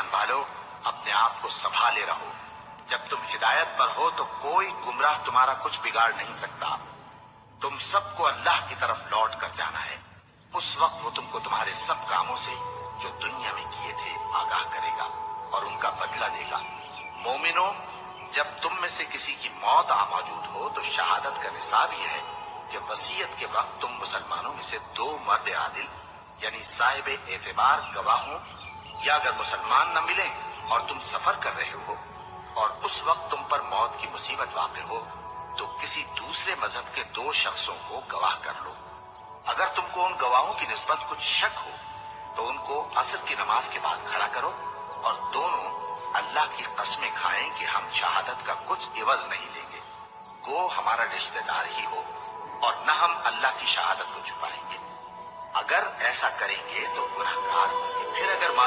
ईमान वालो, अपने आप को संभाले रहो। जब तुम हिदायत पर हो तो कोई गुमराह तुम्हारा कुछ बिगाड़ नहीं सकता। तुम सबको अल्लाह की तरफ लौट कर जाना है। उस वक्त वो तुमको तुम्हारे सब कामों से जो दुनिया में किए थे आगाह करेगा और उनका बदला देगा। मोमिनो, जब तुम में से किसी की मौत आ मौजूद हो तो शहादत का निसाब यह है कि वसीयत के वक्त तुम मुसलमानों में से 2 मर्द आदिल यानी साहिब एतबार गवाहों, या अगर मुसलमान न मिले और तुम सफर कर रहे हो और उस वक्त तुम पर मौत की मुसीबत वाक़ हो तो किसी दूसरे मजहब के 2 शख्सों को गवाह कर लो। अगर तुमको उन गवाहों की निस्बत कुछ शक हो तो उनको असर की नमाज के बाद खड़ा करो और दोनों अल्लाह की कसमें खाएं कि हम शहादत का कुछ इवज नहीं लेंगे, गो हमारा रिश्तेदार ही हो, और न हम अल्लाह की शहादत को छुपाएंगे। अगर ऐसा करेंगे तो गुनहगार होंगे। फिर अगर